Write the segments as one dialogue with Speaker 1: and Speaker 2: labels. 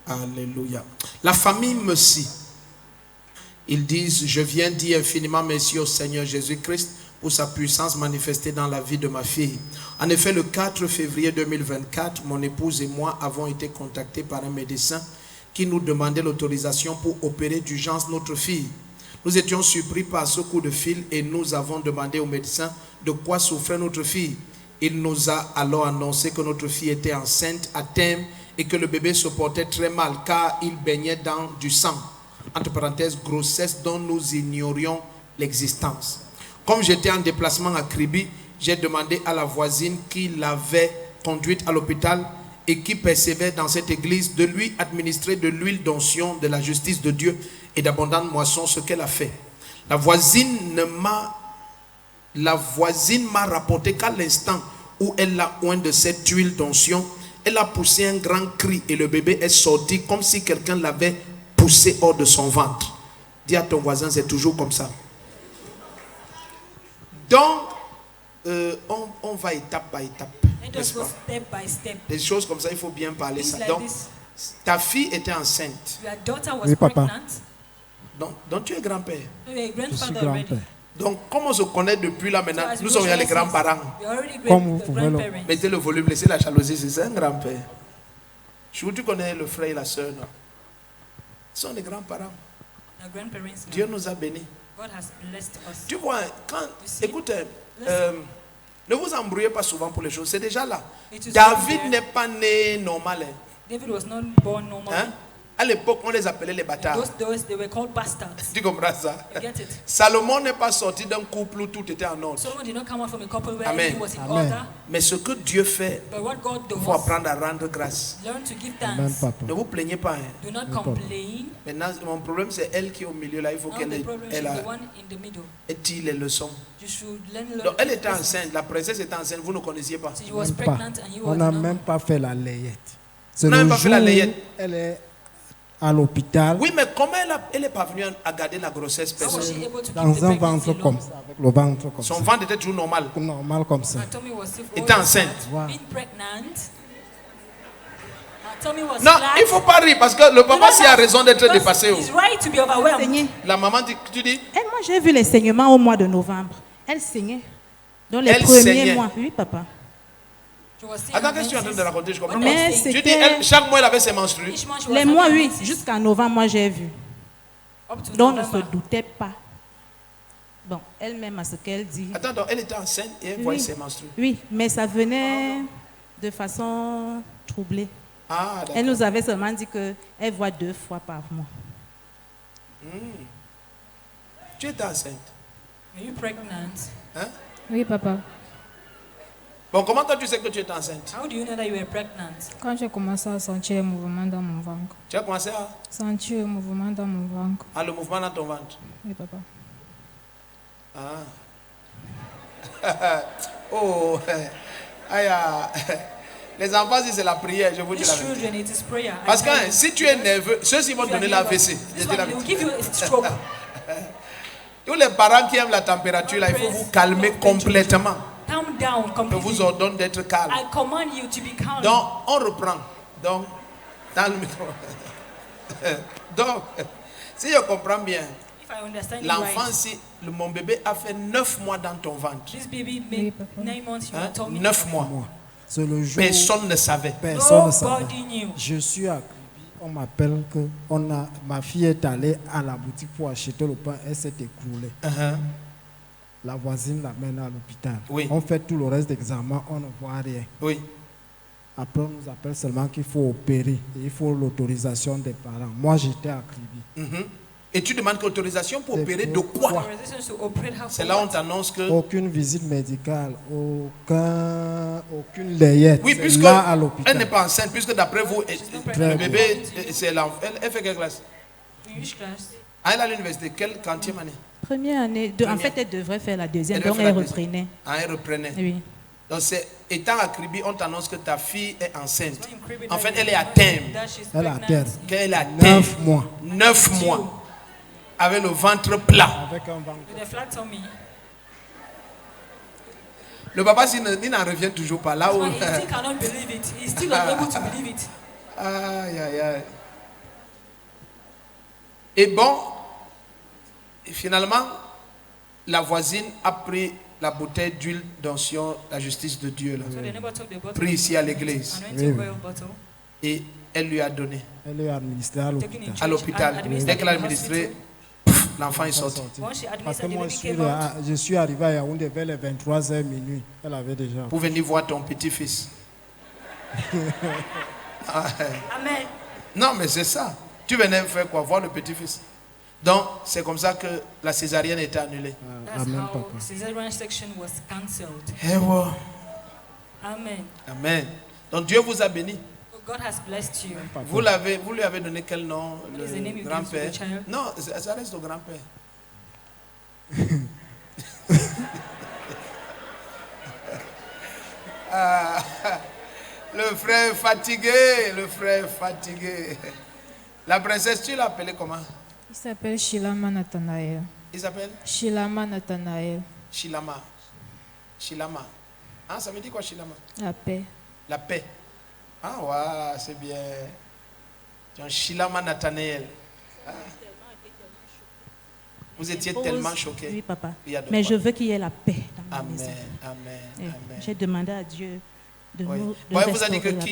Speaker 1: Alléluia. La famille Messi, ils disent: je viens dire infiniment merci au Seigneur Jésus-Christ pour sa puissance manifestée dans la vie de ma fille. En effet, le 4 février 2024, mon épouse et moi avons été contactés par un médecin qui nous demandait l'autorisation pour opérer d'urgence notre fille. Nous étions surpris par ce coup de fil et nous avons demandé au médecin de quoi souffrait notre fille. Il nous a alors annoncé que notre fille était enceinte à terme et que le bébé se portait très mal car il baignait dans du sang. Entre parenthèses, grossesse dont nous ignorions l'existence. Comme j'étais en déplacement à Kribi, j'ai demandé à la voisine qui l'avait conduite à l'hôpital et qui persévère dans cette église de lui administrer de l'huile d'onction de la justice de Dieu et d'abondante moisson, ce qu'elle a fait. La voisine m'a rapporté qu'à l'instant où elle l'a oint de cette huile d'onction, elle a poussé un grand cri et le bébé est sorti comme si quelqu'un l'avait poussé hors de son ventre. Dis à ton voisin, c'est toujours comme ça. Donc, on va étape par étape. Des choses comme ça, il faut bien parler ça. Donc, ta fille était enceinte.
Speaker 2: Oui, papa.
Speaker 1: Donc tu es grand-père.
Speaker 2: Je suis grand-père.
Speaker 1: Donc, comme on se connaît depuis là maintenant, nous sommes les grands-parents.
Speaker 2: Comme vous pouvez le...
Speaker 1: Mettez le volume, laissez la jalousie, c'est un grand-père. Tu connais le frère et la soeur, non? Ce sont les grands-parents. Dieu nous a bénis. Tu vois, écoutez, ne vous embrouillez pas souvent pour les choses, c'est déjà là. David n'est pas né normal.
Speaker 3: David was not born normally.
Speaker 1: Hein? À l'époque, on les appelait les bâtards.
Speaker 3: Those they were called bastards.
Speaker 1: Tu comprends ça?
Speaker 3: You get it?
Speaker 1: Salomon n'est pas sorti d'un couple où tout était en ordre.
Speaker 3: Solomon did not come out from a couple where
Speaker 1: Amen.
Speaker 3: everything was in
Speaker 2: Amen.
Speaker 3: order.
Speaker 1: Mais ce que Dieu fait,
Speaker 3: But what God
Speaker 1: il faut
Speaker 3: does,
Speaker 1: apprendre à rendre grâce.
Speaker 3: learn to give
Speaker 2: Amen,
Speaker 3: thanks.
Speaker 2: papa.
Speaker 1: Ne vous plaignez pas. Hein.
Speaker 3: Do not
Speaker 2: Oui, papa.
Speaker 3: complain.
Speaker 1: Maintenant, mon problème, c'est elle qui est au milieu. Là, il faut
Speaker 3: Now
Speaker 1: qu'elle
Speaker 3: the problem is
Speaker 1: elle
Speaker 3: the one in the middle.
Speaker 1: tire les leçons.
Speaker 3: You should learn.
Speaker 1: Donc, elle était enceinte. La princesse était enceinte. Vous ne connaissiez pas.
Speaker 3: So she was
Speaker 2: Même pas.
Speaker 3: pregnant and you
Speaker 2: On
Speaker 3: was
Speaker 2: n'a
Speaker 3: not.
Speaker 2: même pas fait la layette. C'est
Speaker 1: On n'a
Speaker 2: le
Speaker 1: même pas fait
Speaker 2: jour
Speaker 1: la
Speaker 2: où
Speaker 1: layette.
Speaker 2: elle est à l'hôpital,
Speaker 1: Oui, mais comment elle est parvenue à garder la grossesse
Speaker 3: How was
Speaker 1: personnelle?
Speaker 3: she able to keep
Speaker 2: dans
Speaker 3: the
Speaker 2: un
Speaker 3: pregnancy
Speaker 2: ventre
Speaker 3: long?
Speaker 2: comme ça, avec le ventre comme
Speaker 1: Son
Speaker 2: ça.
Speaker 1: ventre était toujours normal.
Speaker 2: Normal comme ça.
Speaker 3: Her tummy was still
Speaker 1: Était enceinte.
Speaker 2: Wow.
Speaker 3: being pregnant. Her tummy was
Speaker 1: Non,
Speaker 3: flat.
Speaker 1: il ne faut pas rire parce que le papa s'y a raison d'être
Speaker 3: Because
Speaker 1: dépassé.
Speaker 3: He's right to be overwhelmed.
Speaker 4: Saignait.
Speaker 1: La maman dit, tu dis,
Speaker 4: Elle, moi, j'ai vu les saignements au mois de novembre. Elle saignait. Dans les
Speaker 1: Elle
Speaker 4: premiers
Speaker 1: saignait.
Speaker 4: mois. Oui, papa.
Speaker 3: She was seeing
Speaker 1: attends,
Speaker 3: her
Speaker 1: qu'est-ce que tu es en train de
Speaker 3: menses.
Speaker 1: raconter? Je comprends
Speaker 3: What
Speaker 1: pas.
Speaker 4: Mais
Speaker 3: they say.
Speaker 1: Tu dis,
Speaker 4: c'était
Speaker 1: chaque mois elle avait ses menstrues.
Speaker 3: Each month she was
Speaker 4: les mois,
Speaker 3: having
Speaker 4: oui.
Speaker 3: menses.
Speaker 4: Jusqu'en novembre, moi, j'ai vu.
Speaker 3: Up to
Speaker 4: Donc, on ne se
Speaker 3: November.
Speaker 4: doutait pas. Bon, elle-même, à ce qu'elle dit.
Speaker 1: Attends, donc, elle était enceinte et elle voyait ses menstrues.
Speaker 4: Oui, mais ça venait de façon troublée.
Speaker 1: Ah,
Speaker 4: Elle
Speaker 1: d'accord.
Speaker 4: nous avait seulement dit qu'elle voit 2 fois par mois.
Speaker 1: Tu étais enceinte.
Speaker 3: Are you pregnant?
Speaker 1: Hein?
Speaker 5: Oui, papa.
Speaker 1: Bon, comment toi tu sais que tu étais enceinte?
Speaker 3: How do you know that you were pregnant?
Speaker 5: Quand j'ai commencé à sentir un mouvement dans mon ventre,
Speaker 1: Tu as commencé à
Speaker 5: sentir un mouvement dans mon ventre.
Speaker 1: le mouvement dans ton ventre.
Speaker 5: Oui, papa.
Speaker 1: Ah. Oh. Aïe, ah. Les enfants, si c'est la prière, je vous dis
Speaker 3: These
Speaker 1: la vérité.
Speaker 3: children, it is prayer. I
Speaker 1: Parce que
Speaker 3: tell you.
Speaker 1: si tu es nerveux, ceux-ci vont
Speaker 3: If you are
Speaker 1: donner
Speaker 3: nervous,
Speaker 1: l'AVC.
Speaker 3: this one, they will give you a stroke.
Speaker 1: Tous les parents qui aiment la température, là, il faut vous calmer complètement.
Speaker 3: Calm down
Speaker 1: Je
Speaker 3: completely.
Speaker 1: vous ordonne d'être calme.
Speaker 3: I command you to be calm.
Speaker 1: Donc, on reprend. Donc, dans le micro. Donc, si je comprends bien,
Speaker 3: If I understand you
Speaker 1: l'enfant,
Speaker 3: right,
Speaker 1: si mon bébé a fait 9 mois dans ton ventre,
Speaker 3: this baby
Speaker 5: Oui,
Speaker 3: made
Speaker 5: papa.
Speaker 3: 9 months. You
Speaker 1: hein,
Speaker 3: told me
Speaker 1: 9 mois,
Speaker 2: C'est le jour où
Speaker 1: personne ne savait.
Speaker 2: personne ne savait.
Speaker 3: nobody knew.
Speaker 2: Je suis à Kribi, on m'appelle que ma fille est allée à la boutique pour acheter le pain, elle s'est écroulée.
Speaker 1: Uh-huh.
Speaker 2: La voisine l'amène à l'hôpital.
Speaker 1: Oui.
Speaker 2: On fait tout le reste d'examen, on ne voit rien.
Speaker 1: Oui.
Speaker 2: Après, on nous appelle seulement qu'il faut opérer et il faut l'autorisation des parents. Moi, j'étais à Kribi.
Speaker 1: Mhm. Et tu demandes l'autorisation pour
Speaker 2: C'est
Speaker 1: opérer de
Speaker 2: pour
Speaker 1: quoi?
Speaker 2: quoi?
Speaker 3: Authorization to operate her
Speaker 1: C'est
Speaker 3: for
Speaker 1: là où on
Speaker 3: what?
Speaker 1: t'annonce que...
Speaker 2: Aucune visite médicale, aucune layette.
Speaker 1: Oui,
Speaker 2: C'est
Speaker 1: puisque
Speaker 2: là à
Speaker 1: elle n'est
Speaker 2: l'hôpital.
Speaker 1: pas enceinte, puisque d'après vous, le bébé, c'est l'enfant. Elle fait quelle classe?
Speaker 3: In which class?
Speaker 1: Ah, elle est à l'université. Quelle quantième année?
Speaker 4: Première année. En
Speaker 1: Première.
Speaker 4: fait, elle devrait faire la deuxième.
Speaker 1: Elle devrait
Speaker 4: Donc,
Speaker 1: faire
Speaker 4: elle
Speaker 1: la deuxième.
Speaker 4: reprenait.
Speaker 1: Ah, elle reprenait.
Speaker 4: Oui.
Speaker 1: Donc, étant à Kribi, on t'annonce que ta fille est enceinte.
Speaker 3: So in Caribbean,
Speaker 1: En fait,
Speaker 3: that
Speaker 1: elle est à
Speaker 3: you
Speaker 1: terme.
Speaker 3: that she's
Speaker 2: Elle est à
Speaker 3: pregnant.
Speaker 2: terme.
Speaker 1: Qu'elle est à terme.
Speaker 2: 9 mois.
Speaker 1: 9 mois. Avec le ventre plat.
Speaker 2: Avec un ventre.
Speaker 3: With a flat tummy.
Speaker 1: Le papa, il n'en revient toujours pas là où.
Speaker 3: And he still cannot believe it. He's still unable to believe it.
Speaker 1: Aïe, aïe, aïe. Et bon, et finalement, la voisine a pris la bouteille d'huile d'onction, la justice de Dieu, là,
Speaker 3: So the neighbor took the bottle.
Speaker 1: pris ici à l'église,
Speaker 3: Anointing
Speaker 2: Oui.
Speaker 3: oil bottle.
Speaker 1: et elle lui a donné
Speaker 2: Elle est administrée à
Speaker 3: Taken in
Speaker 2: l'hôpital.
Speaker 1: à l'hôpital.
Speaker 3: Administered
Speaker 1: Dès qu'elle a
Speaker 3: in the
Speaker 1: administré,
Speaker 3: hospital.
Speaker 1: l'enfant est sorti.
Speaker 3: Once she
Speaker 2: Parce
Speaker 3: administered,
Speaker 2: que
Speaker 3: the
Speaker 2: moi,
Speaker 3: baby came out.
Speaker 2: je suis arrivé à Yaoundé vers les 23h minuit. Elle avait déjà.
Speaker 1: Pour venir voir ton petit-fils. Ah,
Speaker 3: Amen.
Speaker 1: non, mais c'est ça. Tu venais faire quoi? Voir le petit-fils. Donc, c'est comme ça que la césarienne était annulée.
Speaker 3: That's
Speaker 2: Amen,
Speaker 3: how
Speaker 2: papa.
Speaker 3: cesarean section was cancelled.
Speaker 1: Eh ouais.
Speaker 3: Amen.
Speaker 1: Amen. Donc, Dieu vous a béni.
Speaker 3: God has blessed you.
Speaker 1: Vous lui avez donné quel nom?
Speaker 3: What is the name you
Speaker 1: Le
Speaker 3: gave to
Speaker 1: grand-père?
Speaker 3: the child?
Speaker 1: Non, ça reste au grand-père. Ah, le frère fatigué, le frère fatigué. La princesse, tu l'as appelée comment?
Speaker 5: Il s'appelle Shilama Nathanael.
Speaker 1: Il s'appelle
Speaker 5: Shilama Nathanael.
Speaker 1: Shilama. Shilama. Ah, ça me dit quoi, Shilama?
Speaker 5: La paix.
Speaker 1: La paix. Ah, ouais, c'est bien. Tu es un Shilama Nathanael. Ah. Vous étiez tellement choqués.
Speaker 6: Oui, papa.
Speaker 1: Il y a de
Speaker 6: Mais
Speaker 1: quoi.
Speaker 6: je veux qu'il y ait la paix dans ma
Speaker 1: Amen,
Speaker 6: maison.
Speaker 1: amen,
Speaker 6: Et
Speaker 1: amen.
Speaker 6: j'ai demandé à Dieu de
Speaker 1: Oui.
Speaker 6: nous de
Speaker 1: Bon, elle vous a dit que
Speaker 6: restaurer la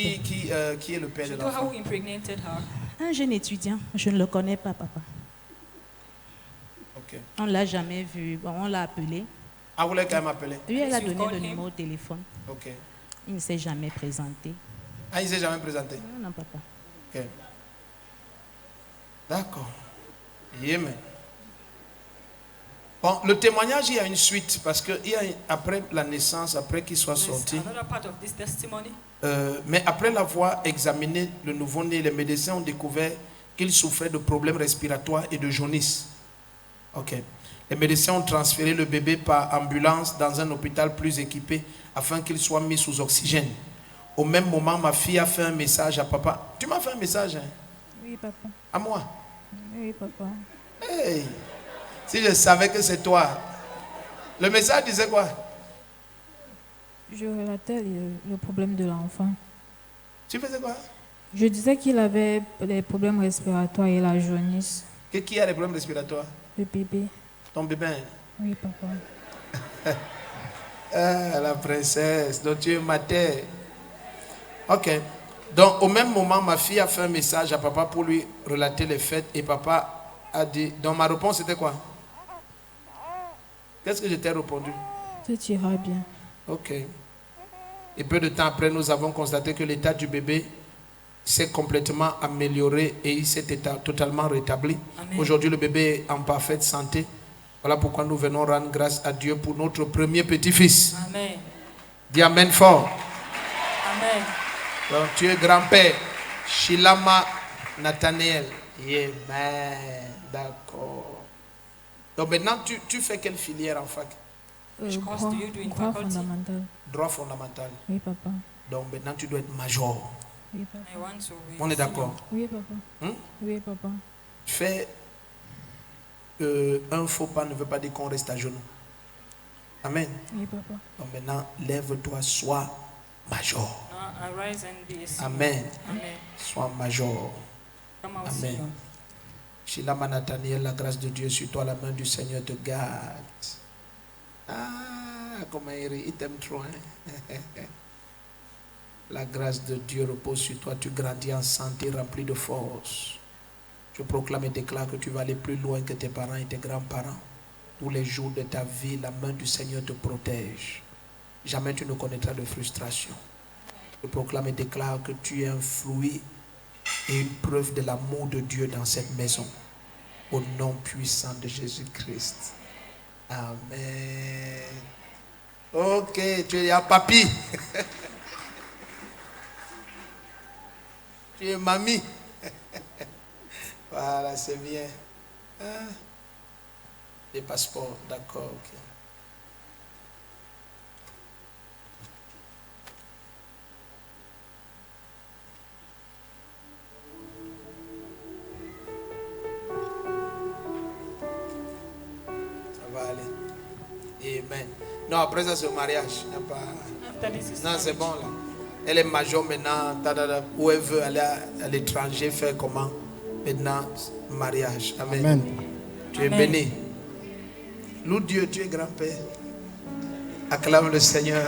Speaker 6: paix.
Speaker 1: qui est le père
Speaker 3: She
Speaker 1: de
Speaker 3: told her
Speaker 1: l'enfant?
Speaker 3: who impregnated her.
Speaker 6: Un jeune étudiant, je ne le connais pas, papa.
Speaker 1: Ok.
Speaker 6: On ne l'a jamais vu. Bon, on l'a appelé.
Speaker 1: Ah, vous l'avez quand même appelé?
Speaker 6: Lui, elle a
Speaker 3: You've
Speaker 6: donné
Speaker 3: called
Speaker 6: le
Speaker 3: him?
Speaker 6: numéro de téléphone.
Speaker 1: Ok.
Speaker 6: Il ne s'est jamais présenté.
Speaker 1: Ah, il ne s'est jamais présenté?
Speaker 6: Non, non, papa.
Speaker 1: Ok. D'accord. Amen. Bon, le témoignage, il y a une suite parce que après la naissance, après qu'il soit
Speaker 3: There's
Speaker 1: sorti,
Speaker 3: another part of this testimony.
Speaker 1: mais après l'avoir examiné, le nouveau-né, les médecins ont découvert qu'il souffrait de problèmes respiratoires et de jaunisse. Ok. Les médecins ont transféré le bébé par ambulance dans un hôpital plus équipé afin qu'il soit mis sous oxygène. Au même moment, ma fille a fait un message à papa. Tu m'as fait un message, hein?
Speaker 5: Oui, papa.
Speaker 1: À moi.
Speaker 5: Oui, papa.
Speaker 1: Hey, si je savais que c'est toi. Le message disait quoi?
Speaker 5: Je relatais le problème de l'enfant.
Speaker 1: Tu faisais quoi?
Speaker 5: Je disais qu'il avait des problèmes respiratoires et la jaunisse.
Speaker 1: Qui a des problèmes respiratoires?
Speaker 5: Le bébé.
Speaker 1: Ton bébé?
Speaker 5: Oui, papa.
Speaker 1: Ah, la princesse, donc tu es mater. Ok. Donc au même moment, ma fille a fait un message à papa pour lui relater les faits et papa a dit, donc ma réponse c'était quoi? Qu'est-ce que je t'ai répondu?
Speaker 5: Tout ira bien.
Speaker 1: Ok. Et peu de temps après, nous avons constaté que l'état du bébé s'est complètement amélioré et il s'est totalement rétabli.
Speaker 3: Amen.
Speaker 1: Aujourd'hui, le bébé est en parfaite santé. Voilà pourquoi nous venons rendre grâce à Dieu pour notre premier petit-fils.
Speaker 3: Amen.
Speaker 1: Dis Amen fort.
Speaker 3: Amen.
Speaker 1: Donc tu es grand-père. Shilama Nathanael. Amen. D'accord. Donc maintenant, tu fais quelle filière en fac?
Speaker 3: Which course do you do in
Speaker 5: Droit
Speaker 3: faculty?
Speaker 5: fondamental.
Speaker 1: Droit fondamental.
Speaker 5: Oui, papa.
Speaker 1: Donc maintenant, tu dois être major.
Speaker 5: Oui, papa.
Speaker 3: I want to be
Speaker 1: On est
Speaker 3: senior.
Speaker 1: d'accord.
Speaker 5: Oui, papa.
Speaker 1: Hein?
Speaker 5: Oui, papa.
Speaker 1: Fais un faux pas ne veut pas dire qu'on reste à genoux. Amen.
Speaker 5: Oui, papa.
Speaker 1: Donc maintenant, lève-toi, sois major.
Speaker 3: Now arise and be a senior.
Speaker 1: Amen.
Speaker 3: Amen.
Speaker 1: Sois major.
Speaker 3: Come out
Speaker 1: Amen.
Speaker 3: senior.
Speaker 1: Shilama Nathanael, la grâce de Dieu sur toi, la main du Seigneur te garde. Ah, comment il t'aime trop. Hein? La grâce de Dieu repose sur toi, tu grandis en santé, rempli de force. Je proclame et déclare que tu vas aller plus loin que tes parents et tes grands-parents. Tous les jours de ta vie, la main du Seigneur te protège. Jamais tu ne connaîtras de frustration. Je proclame et déclare que tu es un fruit et une preuve de l'amour de Dieu dans cette maison. Au nom puissant de Jésus-Christ. Amen. Ok, tu es à papy. Tu es mamie. Voilà, c'est bien. Hein? Les passeports, d'accord, ok. Ça va aller. Amen. Non, après ça, c'est au mariage. Il n'y a pas...
Speaker 3: After this is
Speaker 1: Non, c'est
Speaker 3: marriage.
Speaker 1: bon là. Elle est majeure maintenant. Où elle veut aller à l'étranger, faire comment? Maintenant, mariage. Amen.
Speaker 2: Amen.
Speaker 1: Tu es
Speaker 3: Amen.
Speaker 1: béni. Loue Dieu, tu es grand-père. Acclame le Seigneur.